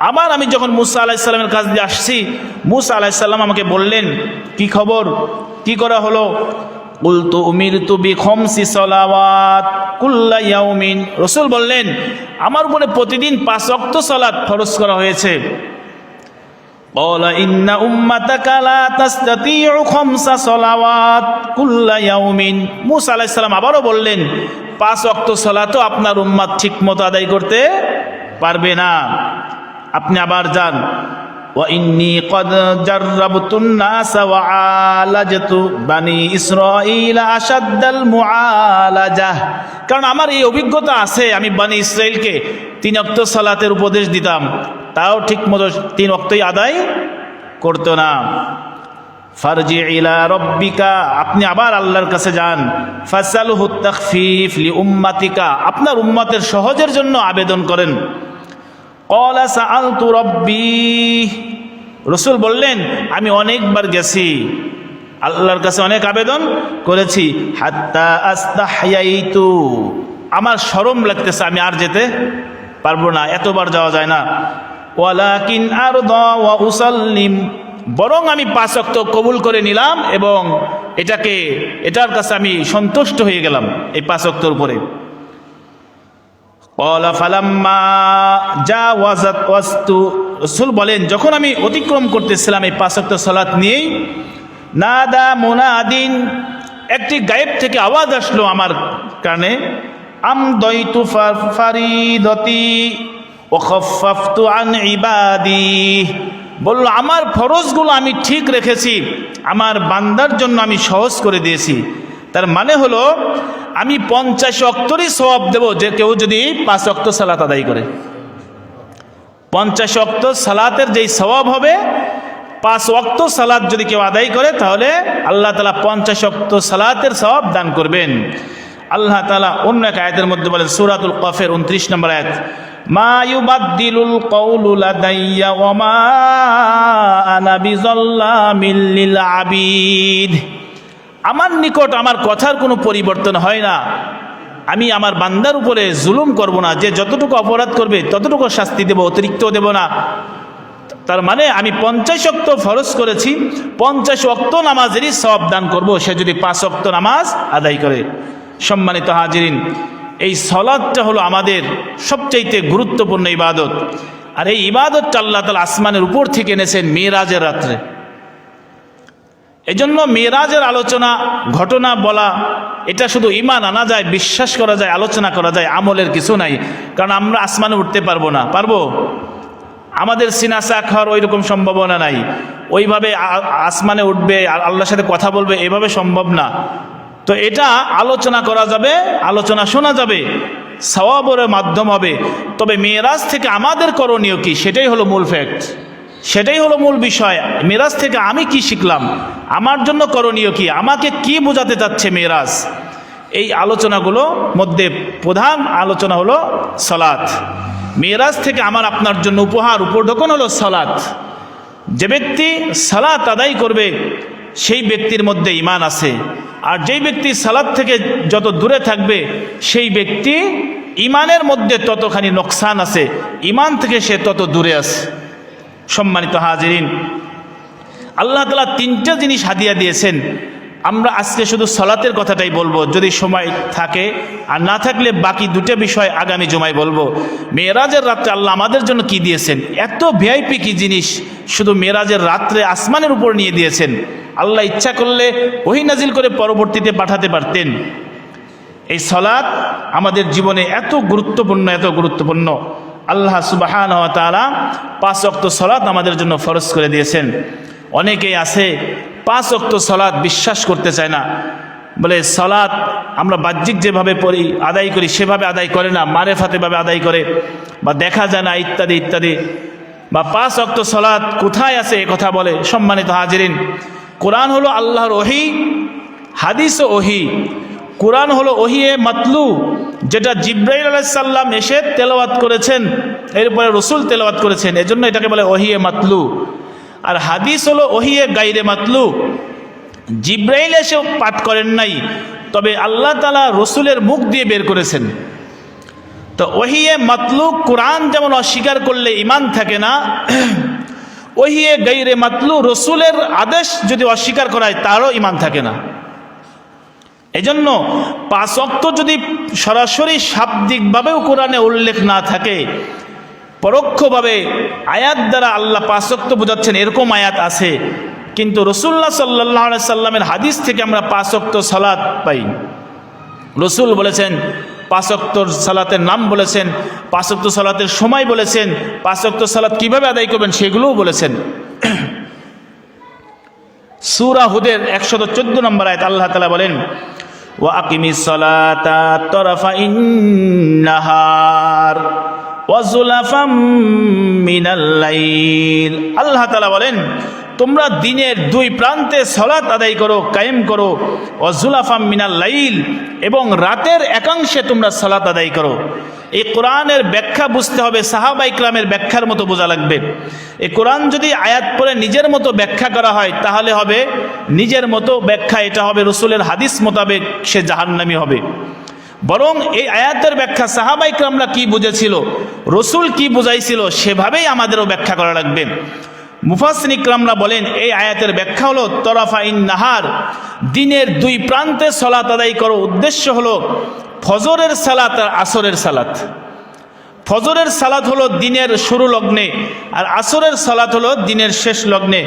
আবার আমি যখন মূসা আলাইহিস সালামের কাছে দিয়ে আসছি, মূসা আলাইহিস সালাম আমাকে বললেন, কি খবর, কি করা হলো? কুলতু উমিরতু বিখামসি সালাওয়াত কুল্লা ইয়াউমিন। রাসূল বললেন, আমার উপরে প্রতিদিন 5 ওয়াক্ত সালাত ফরজ করা হয়েছে। ক্বালা ইন্না উম্মাতাকা লা তাসতাতিউ খামসা সালাওয়াত কুল্লা ইয়াউমিন। মূসা আলাইহিস সালাম আবারও বললেন, 5 ওয়াক্ত সালাতও আপনার উম্মত ঠিকমতো আদায় করতে পারবে না, আপনি আবার যান। ওয়া ইন্নী ক্বাদ জাররাবতুন নাসা ওয়া আলাজতু বানি ইসরাঈলা আশাদ্দাল মুআলাজাহ। কারণ আমার এই অভিজ্ঞতা আছে, আমি বানি ইসরাইলকে 3 ওয়াক্ত সালাতের উপদেশ দিতাম, তাও ঠিকমতো 3 ওয়াক্তই আদায় করতো না। ফারজি ইলা রব্বিকা, আপনি আবার আল্লাহর কাছে যান। ফাসালহু তাখফিফ লি উম্মাতিকা, আপনার উম্মতের সহজের জন্য আবেদন করেন। ক্বালা সাআলতু রব্বি, রাসূল বললেন, আমি অনেকবার গেছি আল্লাহর কাছে, অনেক আবেদন করেছি। হাত্তা আস্তাহয়াইতু, আমার শরম লাগতেছে, আমি আর যেতে পারবো না, এতবার যাওয়া যায় না। ওয়ালাকিন আরদা ওয়া উসাল্লিম, বরং আমি 5 ওয়াক্ত কবুল করে নিলাম এবং এটার কাছে আমি সন্তুষ্ট হয়ে গেলাম এই 5 ওয়াক্তের উপরে। ক্বালা ফালাম্মা জাওয়াজাত ওয়াস্তু, রাসূল বলেন, যখন আমি অতিক্রম করতেছিলাম এই 5 ওয়াক্ত সালাত নিয়েই, নাদা মুনাদিন, একটি গায়েব থেকে আওয়াজ আসলো আমার কানে, আমদাইতু ফারিদতি ওয়া খাফফতু আন ইবাদি, বলল আমার ফরজগুলো আমি ঠিক রেখেছি, আমার বান্দার জন্য আমি সহজ করে দিয়েছি। তার মানে হলো আমি 50 ওয়াক্তরই সওয়াব দেব যে কেউ যদি 5 ওয়াক্ত সালাত আদায় করে। 50 ওয়াক্ত সালাতের যেই সওয়াব হবে, 5 ওয়াক্ত সালাত যদি কেউ আদায় করে, তাহলে আল্লাহ তাআলা 50 ওয়াক্ত সালাতের সওয়াব দান করবেন। আল্লাহ তাআলা অন্য এক আয়াতের মধ্যে বলেন, সূরাতুল কফের 29 নম্বর আয়াত, মা ইউবাদদিলুল কওলু লাদাইয়া ওয়া মা আনা বিযাল্লামিল লিল আবিদ, আমার নিকট আমার কথার কোনো পরিবর্তন হয় না, আমি আমার বান্দার উপরে জুলুম করব না, যে যতটুকু অপরাধ করবে ততটুকু শাস্তি দেব, অতিরিক্ত দেব না। তার মানে আমি 50 ওয়াক্ত ফরজ করেছি, 50 ওয়াক্ত নামাজেরই সওয়াব দান করব সে যদি 5 ওয়াক্ত নামাজ আদায় করে। সম্মানিত হাজিরিন, এই সালাতটা হলো আমাদের সবচাইতে গুরুত্বপূর্ণ ইবাদত, আর এই ইবাদতটা আল্লাহ তাআলা আসমানের উপর থেকে এনেছেন মেরাজের রাত্রে। এজন্য মেরাজের আলোচনা, ঘটনা বলা, এটা শুধু ঈমান আনা যায়, বিশ্বাস করা যায়, আলোচনা করা যায়, আমলের কিছু নাই। কারণ আমরা আসমানে উঠতে পারবো না, পারবো? আমাদের সিনাসা খাওয়ার ওই রকম সম্ভাবনা নাই, ওইভাবে আসমানে উঠবে আর আল্লাহর সাথে কথা বলবে, এভাবে সম্ভব না। তো এটা আলোচনা করা যাবে, আলোচনা শোনা যাবে, সওয়াবের মাধ্যম হবে। তবে মেরাজ থেকে আমাদের করণীয় কি, সেটাই হলো মূল ফ্যাক্ট, সেটাই হলো মূল বিষয়। মেরাজ থেকে আমি কি শিখলাম, আমার জন্য করণীয় কি, আমাকে কি বোঝাতে চাচ্ছে মেরাজ, এই আলোচনাগুলো মধ্যে প্রধান আলোচনা হলো সালাত। মেরাজ থেকে আমার আপনার জন্য উপহার, উপঢৌকন হলো সালাত। যে ব্যক্তি সালাত আদায় করবে সেই ব্যক্তির মধ্যে ঈমান আছে, আর যেই ব্যক্তি সালাত থেকে যত দূরে থাকবে সেই ব্যক্তি ঈমানের মধ্যে ততখানি নোকসান আছে, ঈমান থেকে সে তত দূরে আছে। সম্মানিত হাজিরিন, আল্লাহ তাআলা 3টা জিনিস হাদিয়া দিয়েছেন। আমরা আজকে শুধু সালাতের কথাটাই বলবো যদি সময় থাকে, আর না থাকলে বাকি 2টা বিষয় আগামী জুমায় বলবো। মেরাজের রাত্রে আল্লাহ আমাদের জন্য কি দিয়েছেন, এত ভিআইপি কি জিনিস শুধু মেরাজের রাত্রে আসমানের উপর নিয়ে দিয়েছেন। আল্লাহ ইচ্ছা করলে ওহী নাজিল করে পরবর্তীতে পাঠাতে পারতেন। এই সালাত আমাদের জীবনে এত গুরুত্বপূর্ণ, এত গুরুত্বপূর্ণ। আল্লাহ সুবহানাহু ওয়া তাআলা 5 ওয়াক্ত সালাত আমাদের জন্য ফরজ করে দিয়েছেন। অনেকেই আছে 5 ওয়াক্ত সালাত বিশ্বাস করতে চায় না, বলে সালাত আমরা বাহ্যিক যেভাবে পড়ি আদায় করি সেভাবে আদায় করে না, মারেফাতেভাবে আদায় করে, বা দেখা যায় না ইত্যাদি ইত্যাদি, বা 5 ওয়াক্ত সালাত কোথায় আছে এ কথা বলে। সম্মানিত হাজিরিন, কোরআন হলো আল্লাহর ওহী, হাদিস ও ওহী। কোরআন হলো ওহিয়ে মাতলু, যেটা জিব্রাইল আলাইহিস সালাম এসে তেলাওয়াত করেছেন, এরপরে রাসূল তেলাওয়াত করেছেন, এজন্য এটাকে বলে ওহিয়ে মাতলু। আর হাদিস হলো ওহিয়ে গায়রে মাতলু, জিব্রাইল এসে পাঠ করেন নাই, তবে আল্লাহ তাআলা রাসূলের মুখ দিয়ে বের করেছেন। তো ওহিয়ে মাতলু কোরআন যেমন অস্বীকার করলে ঈমান থাকে না, ওহিয়ে গায়রে মাতলু রসুলের আদেশ যদি অস্বীকার করা হয় তারও ঈমান থাকে না। এজন্য 5 ওয়াক্ত যদি সরাসরি শাব্দিকভাবেও কোরআনে উল্লেখ না থাকে, পরোক্ষভাবে আয়াত দ্বারা আল্লাহ 5 ওয়াক্ত বোঝাচ্ছেন এরকম আয়াত আছে, কিন্তু রাসূলুল্লাহ সাল্লাল্লাহু আলাইহি সাল্লামের হাদিস থেকে আমরা 5 ওয়াক্ত সালাত পাই। রসুল বলেছেন 5 ওয়াক্ত সালাতের নাম বলেছেন, 5 ওয়াক্ত সালাতের সময় বলেছেন, 5 ওয়াক্ত সালাত কিভাবে আদায় করবেন সেগুলোও বলেছেন। সূরা হুদের 114 নম্বর আয়াত আল্লাহ তাআলা বলেন, ওয়া আকিমিস সালাতা তারাফাইন নাহার ওয়া যুলাফাম মিনাল লাইল। আল্লাহ তাআলা বলেন, তোমরা দিনের 2 প্রান্তে সালাত আদায় করো, কায়েম করো, ওয়া যুলাফাম মিনাল লাইল, এবং রাতের একাংশে তোমরা সালাত আদায় করো। এই কোরআনের ব্যাখ্যা বুঝতে হবে সাহাবা ইকরামের ব্যাখ্যার মতো বোঝা লাগবে। এই কোরআন যদি আয়াত পড়ে নিজের মতো ব্যাখ্যা করা হয় তাহলে হবে নিজের মতো ব্যাখ্যা, এটা হবে রসুলের হাদিস মোতাবেক, সে জাহান্নামী হবে। বরং এই আয়াতের ব্যাখ্যা সাহাবা ইকরামরা কি বুঝেছিল, রসুল কি বুঝাইছিল, সেভাবেই আমাদেরও ব্যাখ্যা করা লাগবে। মুফাসসিরিন ইকরামরা বলেন এই আয়াতের ব্যাখ্যা হলো তরাফাইন নাহার, দিনের 2 প্রান্তে সালাত আদায় করো। উদ্দেশ্য হলো ফজরের সালাত আর আসরের সালাত। ফজরের সালাত হলো দিনের শুরু লগ্নে, আর আসরের সালাত হলো দিনের শেষ লগ্নে।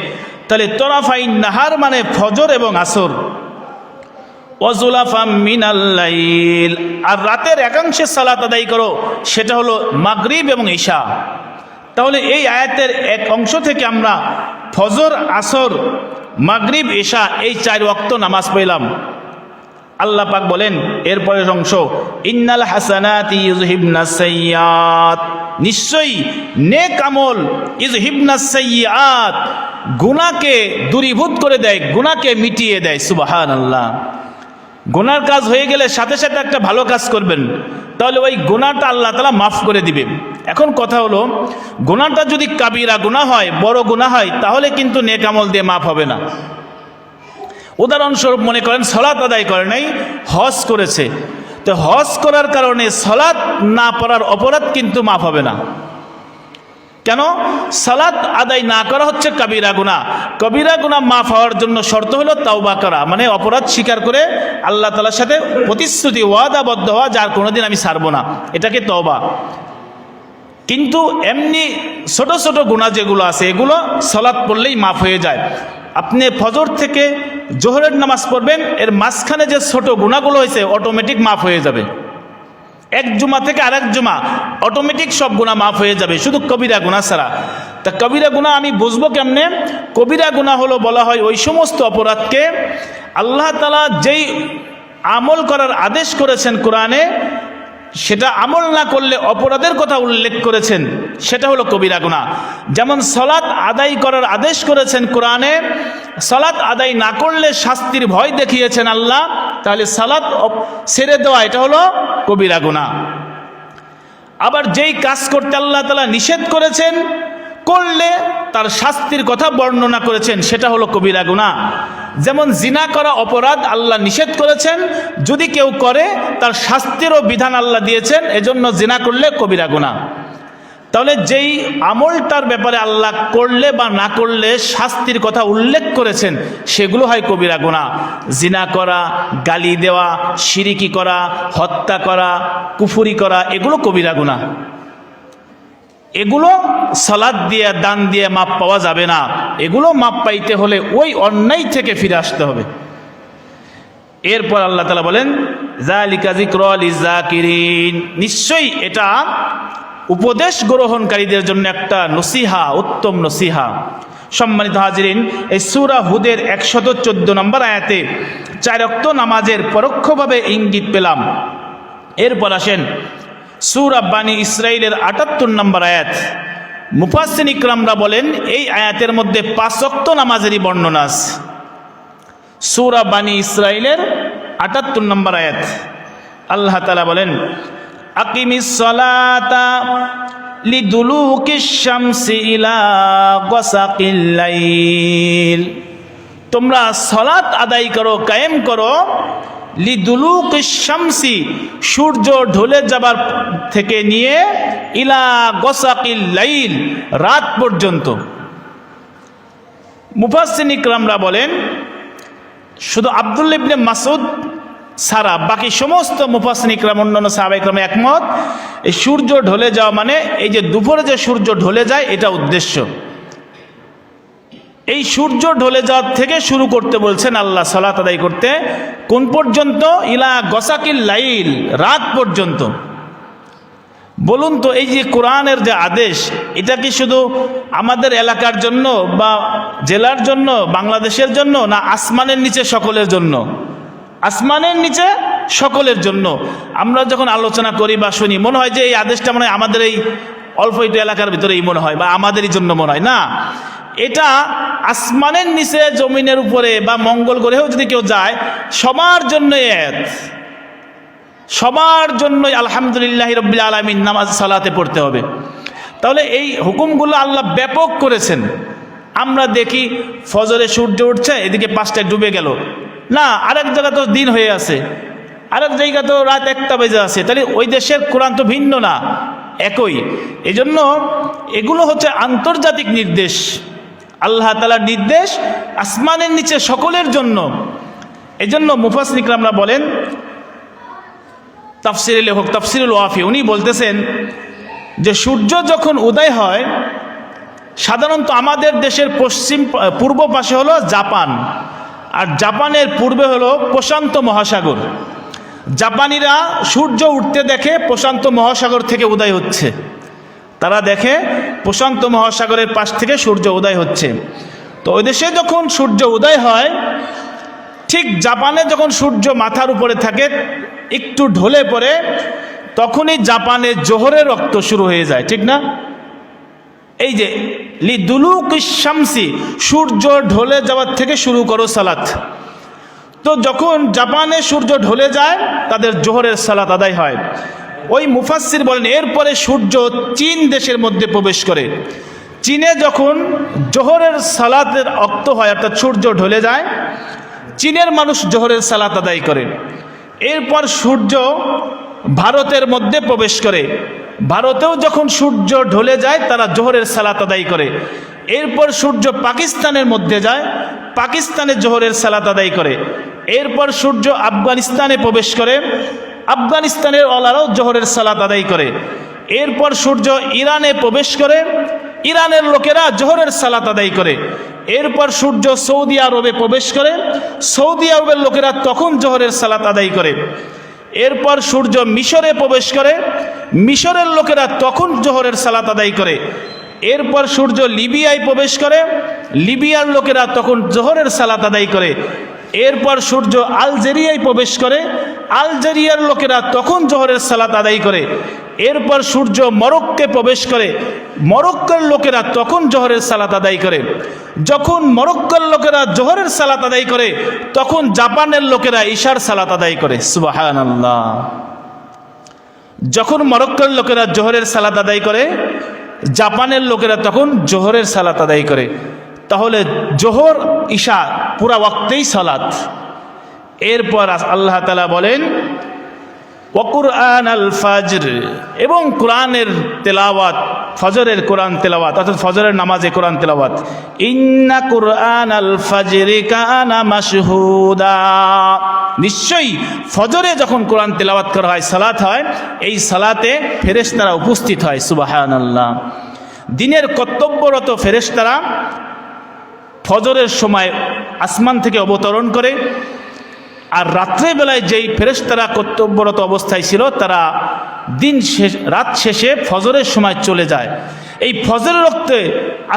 তাহলে তরাফাইন নাহার মানে ফজর এবং আসর। ওয়াজুলাফাম মিনাল লাইল, আর রাতের একাংশে সালাত আদায় করো, সেটা হলো মাগরিব এবং ঈশা। তাহলে এই আয়াতের এক অংশ থেকে আমরা ফজর, আসর, মাগরিব, ঈশা এই 4 ওয়াক্ত নামাজ পড়লাম। আল্লাহ পাক বলেন এরপরের অংশ, ইন্নাল হাসানাতি ইউযহিবনাস সাইয়্যাত, নিশ্চয়ই নেক আমল ইউযহিবনাস সাইয়্যাত গুনাহকে দূরীভূত করে দেয়, গুনাহকে মিটিয়ে দেয়। সুবহানাল্লাহ। গুনার কাজ হয়ে গেলে সাথে সাথে একটা ভালো কাজ করবেন, তাহলে ওই গুনাহটা আল্লাহ তাআলা মাফ করে দিবে। এখন কথা হলো, গুনাহটা যদি কাবিরা গুনাহ হয়, বড় গুনাহ হয়, তাহলে কিন্তু নেক আমল দিয়ে মাফ হবে না। উদাহরণস্বরূপ মনে করেন সালাত আদায় করে নাই, হজ করেছে, তো হজ করার কারণে সালাত না পড়ার অপরাধ কিন্তু মাফ হবে না। কেন? সালাত আদায় না করা হচ্ছে কবিরা গুনাহ। কবিরা গুনাহ মাফ হওয়ার জন্য শর্ত হলো তাওবা করা, মানে অপরাধ স্বীকার করে আল্লাহ তাআলার সাথে প্রতিশ্রুতি, ওয়াদাবদ্ধ হওয়া, যার কোনোদিন আমি ছাড়বো না, এটাকে তওবা। কিন্তু এমনি ছোট ছোট গুনাহ যেগুলো আছে, এগুলো সালাত পড়লেই মাফ হয়ে যায়। আপনি ফজর থেকে জোহরের নামাজ পড়বেন, এর মাঝখানে যে ছোট গুনাহগুলো হয়েছে অটোমেটিক মাফ হয়ে যাবে। এক জুমা থেকে আরেক জুমা অটোমেটিক সব গুনাহ মাফ হয়ে যাবে, শুধু কবিরা গুনাহ ছাড়া। তা কবিরা গুনাহ আমি বুঝবো কেমনে? কবিরা গুনাহ হলো, বলা হয় ওই সমস্ত অপরাধকে আল্লাহ তাআলা যেই আমল করার আদেশ করেছেন কোরআনে, সেটা আমল না করলে অপরাধের কথা উল্লেখ করেছেন, সেটা হলো কবিরা গুনাহ। যেমন সালাত আদায় করার আদেশ করেছেন কোরআনে, সালাত আদায় না করলে শাস্তির ভয় দেখিয়েছেন আল্লাহ, তাহলে সালাত ছেড়ে দেওয়া এটা হলো কবিরা গুনাহ। আবার যেই কাজ করতে আল্লাহ তাআলা নিষেধ করেছেন, করলে তার শাস্তির কথা বর্ণনা করেছেন, সেটা হলো কবিরা গুনাহ। যেমন জিনা করা অপরাধ আল্লাহ নিষেধ করেছেন, যদি কেউ করে তার শাস্তিরও বিধান আল্লাহ দিয়েছেন, এজন্য জিনা করলে কবিরা গুনাহ। তাহলে যেই আমলটার ব্যাপারে আল্লাহ করলে বা না করলে শাস্তির কথা উল্লেখ করেছেন, সেগুলো হয় কবিরা গুনাহ। জিনা করা, গালি দেওয়া, শিরিকি করা, হত্যা করা, কুফরি করা, এগুলো কবিরা গুনাহ। এগুলো সালাত দিয়ে, দান দিয়ে মাপ পাওয়া যাবে না। এগুলো মাপ পাইতে হলে ওই অন্যায় থেকে ফিরে আসতে হবে। এরপর আল্লাহ তাআলা বলেন, যালিকা যিকরা লিযাকিরিন, নিশ্চয়ই এটা উপদেশ গ্রহণকারীদের জন্য একটা নসিহা, উত্তম নসিহা। সম্মানিত হাজিরিন, এই সূরা হুদের 114 নম্বর আয়াতে 4 ওয়াক্ত নামাজের পরোক্ষভাবে ইঙ্গিত পেলাম। এরপর আসেন সূরা বানী ইসরাইলের 78 নম্বর আয়াত। মুফাসসিরিন ইকরামরা বলেন এই আয়াতের মধ্যে 5 ওয়াক্ত নামাজেরই বর্ণনা আছে। সূরা বানী ইসরাইলের 78 নম্বর আয়াত, আল্লাহ তাআলা বলেন, আকিমিস সালাতা লিদুলুকিশ শামসি ইলা গাসাকিল লাইল, তোমরা সালাত আদায় করো, কায়েম করো লিদুলুকিশ শামসি, সূর্য ঢলে যাবার থেকে নিয়ে ইলা গসাকিল লাইল, রাত পর্যন্ত। মুফাসসিরিন ইকরামরা বলেন শুধু আব্দুল্লাহ ইবনে মাসউদ সারা বাকি সমস্ত মুফাসসিরিন ইকরাম, অন্যান্য সাহাবা ইকরাম একমত, এই সূর্য ঢলে যাওয়া মানে এই যে দুপুরে যে সূর্য ঢলে যায় এটা উদ্দেশ্য। এই সূর্য ঢলে যাওয়ার থেকে শুরু করতে বলছেন আল্লাহ সালাত আদায় করতে, কোন পর্যন্ত? ইলা গসাকিল লাইল, রাত পর্যন্ত। বলুন তো এই যে কোরআনের যে আদেশ, এটা কি শুধু আমাদের এলাকার জন্য বা জেলার জন্য, বাংলাদেশের জন্য, না আসমানের নিচে সকলের জন্য? আসমানের নিচে সকলের জন্য। আমরা যখন আলোচনা করি বা শুনি মনে হয় যে এই আদেশটা মনে হয় আমাদের এই অল্প একটু এলাকার ভিতরেই মনে হয় বা আমাদেরই জন্য মনে হয়, না, এটা আসমানের নিচে জমিনের উপরে বা মঙ্গল গ্রহেও যদি কেউ যায় সবার জন্য আয়াত, সবার জন্যই আলহামদুলিল্লাহ রাব্বিল আলামিন নামাজ সালাতে পড়তে হবে। তাহলে এই হুকুমগুলো আল্লাহ ব্যাপক করেছেন। আমরা দেখি ফজরে সূর্য উঠছে, এদিকে 5টায় ডুবে গেল, না আরেক জায়গা তো দিন হয়ে আছে, আরেক জায়গা তো রাত 1টা বেজে আছে, তাহলে ওই দেশের কোরআন তো ভিন্ন না, একই। এজন্য এগুলো হচ্ছে আন্তর্জাতিক নির্দেশ, আল্লাহ তাআলার নির্দেশ আসমানের নিচে সকলের জন্য। এজন্য মুফাসসিরিন ইকরামরা বলেন, তাফসিরের লেখক তাফসিরুল ওয়াফি উনি বলতেছেন যে সূর্য যখন উদয় হয়, সাধারণত আমাদের দেশের পূর্ব পাশে হলো জাপান, আর জাপানের পূর্বে হলো প্রশান্ত মহাসাগর। জাপানিরা সূর্য উঠতে দেখে প্রশান্ত মহাসাগর থেকে উদয় হচ্ছে, তারা দেখে প্রশান্ত মহাসাগরের পাশ থেকে সূর্য উদয় হচ্ছে। তো ওই দেশে যখন সূর্য উদয় হয়, ঠিক জাপানে যখন সূর্য মাথার উপরে থাকে একটু ঢলে পড়ে, তখনই জাপানে জোহরের রক্ত শুরু হয়ে যায়, ঠিক না? এই যে লিদুলুকিশ শামসি, সূর্য ঢলে যাওয়ার থেকে শুরু করো সালাত। তো যখন জাপানে সূর্য ঢলে যায় তাদের জোহরের সালাত আদায় হয়। ওই মুফাসসির বলেন এরপরে সূর্য চীন দেশের মধ্যে প্রবেশ করে। চীনে যখন জোহরের সালাতের অক্ত হয়, অর্থাৎ সূর্য ঢলে যায়, চীনের মানুষ জোহরের সালাত আদায় করে। এরপর সূর্য ভারতের মধ্যে প্রবেশ করে, ভারতেও যখন সূর্য ঢলে যায় তারা জোহরের সালাত আদায় করে। এরপর সূর্য পাকিস্তানের মধ্যে যায়, পাকিস্তানে জোহরের সালাত আদায় করে। এরপর সূর্য আফগানিস্তানে প্রবেশ করে, আফগানিস্তানের ওলারাও জোহরের সালাত আদায় করে। এরপর সূর্য ইরানে প্রবেশ করে, ইরানের লোকেরা জোহরের সালাত আদায় করে। এরপর সূর্য সৌদি আরবে প্রবেশ করে, সৌদি আরবের লোকেরা তখন জোহরের সালাত আদায় করে। এরপর সূর্য মিশরে প্রবেশ করে, মিশরের লোকেরা তখন জোহরের সালাত আদায় করে। এরপর সূর্য লিবিয়ায় প্রবেশ করে, লিবিয়ার লোকেরা তখন জোহরের সালাত আদায় করে। এরপর সূর্য আলজেরিয়ায় প্রবেশ করে, আলজেরিয়ার লোকেরা তখন জোহরের সালাত আদায় করে। এরপর সূর্য মরক্কোয় প্রবেশ করে, মরক্কোর লোকেরা তখন জোহরের সালাত আদায় করে। যখন মরক্কোর লোকেরা জোহরের সালাত আদায় করে, তখন জাপানের লোকেরা ইশার সালাত আদায় করে। সুবহানাল্লাহ। যখন মরক্কোর লোকেরা জোহরের সালাত আদায় করে, জাপানের লোকেরা তখন জোহরের সালাত আদায় করে। তাহলে জোহর ইশা পুরা ওয়াক্তেই সালাত। এরপর আল্লাহ তাআলা বলেন ওয়াকুরআন আল ফাজর, এবং কোরআনের তেলাওয়াত, ফজরের কোরআন তেলাওয়াত, অর্থাৎ ফজরের নামাজে কোরআন তেলাওয়াত। ইন্না কুরআন আল ফাজরি কানা মাশহুদা, নিশ্চয়ই ফজরে যখন কোরআন তেলাওয়াত করা হয়, সালাত হয়, এই সালাতে ফেরেশতারা উপস্থিত হয়। সুবহানাল্লাহ। দিনের কর্তব্যরত ফেরেশতারা ফজরের সময় আসমান থেকে অবতরণ করে, আর রাত্রেবেলায় যেই ফেরেশতারা কর্তব্যরত অবস্থায় ছিল তারা রাত শেষে ফজরের সময় চলে যায়। এই ফজরের রক্তে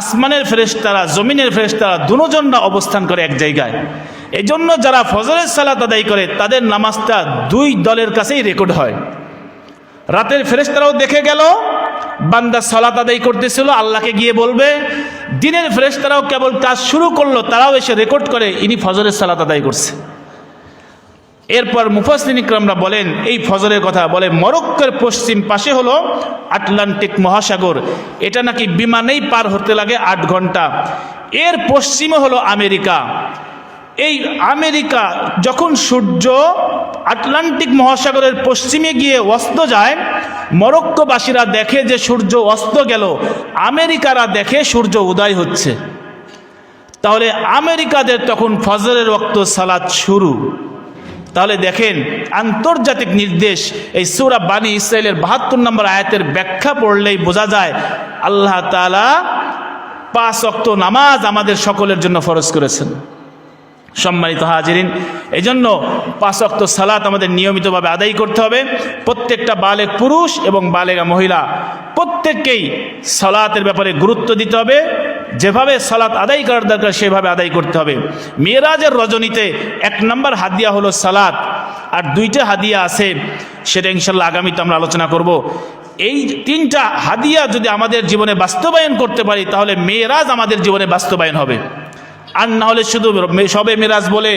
আসমানের ফেরেশতারা, জমিনের ফেরেশতারা দুজনরা অবস্থান করে এক জায়গায়। এই জন্য যারা ফজরের সালাত আদায় করে তাদের নামাজটা দুই দলের কাছেই রেকর্ড হয়। রাতের ফেরেশতারাও দেখে গেল বান্দা সালাত আদায় করতেছিল, আল্লাহকে গিয়ে বলবে। দিনের ফেরেশতারাও কেবল কাজ শুরু করলো, তারাও এসে রেকর্ড করে ইনি ফজরের সালাত আদায় করছে। এরপর মুফাসসিরিন ইকরামরা বলেন, এই ফজরের কথা বলে মরক্কোর পশ্চিম পাশে হলো আটলান্টিক মহাসাগর, এটা নাকি বিমানেই পার হতে লাগে 8 ঘন্টা। এর পশ্চিমে হলো আমেরিকা, এই আমেরিকা যখন সূর্য আটলান্টিক মহাসাগরের পশ্চিমে গিয়ে অস্ত যায়, মরক্কোবাসীরা দেখে যে সূর্য অস্ত গেল, আমেরিকারা দেখে সূর্য উদয় হচ্ছে। তাহলে আমেরিকাদের তখন ফজরের ওয়াক্ত সালাত শুরু। তাহলে দেখেন আন্তর্জাতিক নির্দেশ। এই সূরা বানী ইসরাইলের ৭২ নম্বর আয়াতের ব্যাখ্যা পড়লেই বোঝা যায় আল্লাহ তাআলা ৫ ওয়াক্ত নামাজ আমাদের সকলের জন্য ফরজ করেছেন। সম্মানিত হাজিরিন, এই জন্য ৫ ওয়াক্ত সালাত আমাদের নিয়মিতভাবে আদায় করতে হবে। প্রত্যেকটা বালেগ পুরুষ এবং বালেগা মহিলা প্রত্যেককেই সালাতের ব্যাপারে গুরুত্ব দিতে হবে। যেভাবে সালাত আদায় করার দরকার সেভাবে আদায় করতে হবে। মেরাজের রজনীতে ১ নম্বর হাদিয়া হলো সালাত, আর ২টা হাদিয়া আছে, সেটা ইনশাল্লাহ আগামীতে আমরা আলোচনা করব। এই ৩টা হাদিয়া যদি আমাদের জীবনে বাস্তবায়ন করতে পারি তাহলে মেরাজ আমাদের জীবনে বাস্তবায়ন হবে। আর না হলে শুধু সবে মেরাজ বলে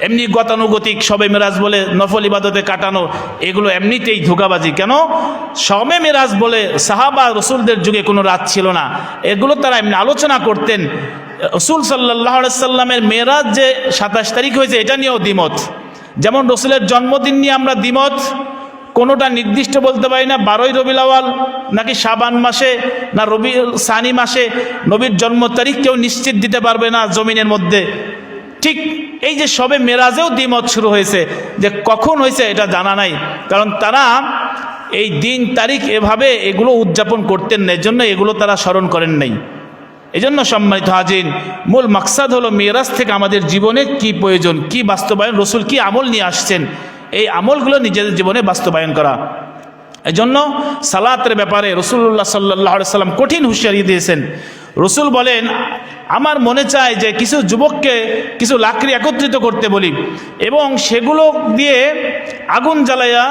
এমনি গতানুগতিক সবে মেরাজ বলে নফল ইবাদতে কাটানো, এগুলো এমনিতেই ধোঁকাবাজি। কেন? সবে মেরাজ বলে সাহাবা রসুলদের যুগে কোনো রাত ছিল না, এগুলো তারা এমনি আলোচনা করতেন। রসুল সাল্লাল্লাহু আলাইহি সাল্লামের মেরাজ যে ২৭ তারিখ হয়েছে এটা নিয়েও দ্বিমত। যেমন রসুলের জন্মদিন নিয়ে আমরা দ্বিমত, কোনোটা নির্দিষ্ট বলতে পারি না ১২ই রবিউল আউয়াল নাকি শাবান মাসে না রবিউল সানি মাসে। নবীর জন্ম তারিখ কেউ নিশ্চিত দিতে পারবে না জমিনের মধ্যে। ঠিক এই যে সবে মেরাজেও দ্বিমত শুরু হয়েছে, যে কখন হয়েছে এটা জানা নাই, কারণ তারা এই দিন তারিখ এভাবে এগুলো উদযাপন করতেন না, এজন্য এগুলো তারা স্মরণ করেন নাই। এজন্য সম্মানিত হাজিরিন, মূল মাকসাদ হলো মেরাজ থেকে আমাদের জীবনে কি প্রয়োজন, কি বাস্তবায়ন, রসুল কি আমল নিয়ে আসছেন, এই আমলগুলো নিজেদের জীবনে বাস্তবায়ন করা। এজন্য সালাতের ব্যাপারে রাসূলুল্লাহ সাল্লাল্লাহু আলাইহি সাল্লাম কঠিন হুঁশিয়ারি দিয়েছেন। রসুল বলেন, আমার মনে চায় যে কিছু যুবককে কিছু লাকড়ি একত্রিত করতে বলি এবং সেগুলো দিয়ে আগুন জ্বালাইয়া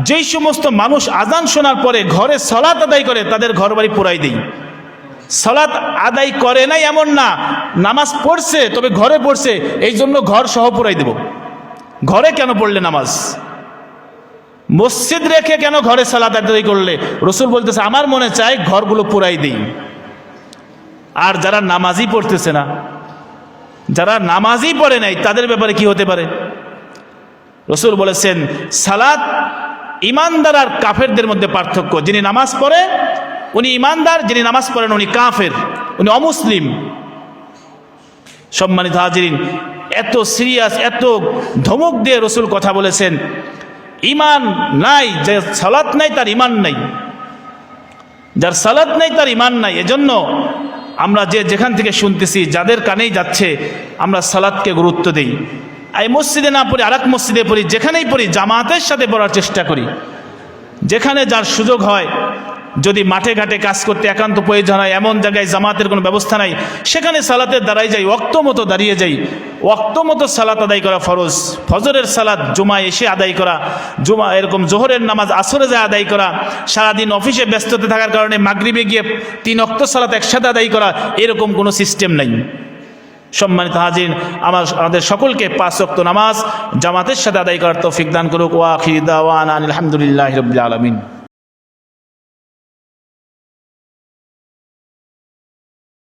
যেই সমস্ত মানুষ আজান শোনার পরে ঘরে সালাত আদায় করে তাদের ঘরবাড়ি পোড়াই দিই। সালাত আদায় করে নাই এমন না, নামাজ পড়ছে তবে ঘরে পড়ছে, এই জন্য ঘর সহ পোড়াই দেব। ঘরে কেন পড়লে নামাজ? মসজিদ রেখে কেন ঘরে সালাত আদায় করলে? রসুল বলতেছে আমার মনে চায় ঘরগুলো পোড়াই দিই। আর যারা নামাজই পড়তেছে না, যারা নামাজই পড়ে নাই তাদের ব্যাপারে কি হতে পারে? রসুল বলেছেন সালাত ইমানদার আর কাফেরদের মধ্যে পার্থক্য। যিনি নামাজ পড়ে উনি ইমানদার, যিনি নামাজ পড়েন উনি কাফের, উনি অমুসলিম। সম্মানিত হাজিরিন, এত সিরিয়াস, এত ধমক দিয়ে রসুল কথা বলেছেন। ইমান নাই, যে সালাত নাই তার ইমান নাই, যার সালাত নাই তার ইমান নাই। এজন্য আমরা যেখান থেকে শুনতেছি, যাদের কানেই যাচ্ছে, আমরা সালাতকে গুরুত্ব দেই। এই মসজিদে না পড়ি আরেক মসজিদে পড়ি, যেখানেই পড়ি জামাতের সাথে পড়ার চেষ্টা করি। যেখানে যার সুযোগ হয়, যদি মাঠে ঘাটে কাজ করতে একান্ত প্রয়োজন হয়, এমন জায়গায় জামাতের কোনো ব্যবস্থা নাই, সেখানে সালাতের দাঁড়াই যাই, ওয়াক্ত মতো দাঁড়িয়ে যাই। ওয়াক্ত মতো সালাত আদায় করা ফরজ। ফজরের সালাত জুমায় এসে আদায় করা, জুমা এরকম জোহরের নামাজ আসরে যায় আদায় করা, সারাদিন অফিসে ব্যস্ততা থাকার কারণে মাগরিবে গিয়ে ৩ ওয়াক্ত সালাত একসাথে আদায় করা, এরকম কোনো সিস্টেম নাই। সম্মানিত হাজির, আমাদের সকলকে ৫ ওয়াক্ত নামাজ জামাতের সাথে আদায় করার তৌফিক দান করুক। ওয়া আখিরু দাওয়ানা আলহামদুলিল্লাহি রাব্বিল আলামিন।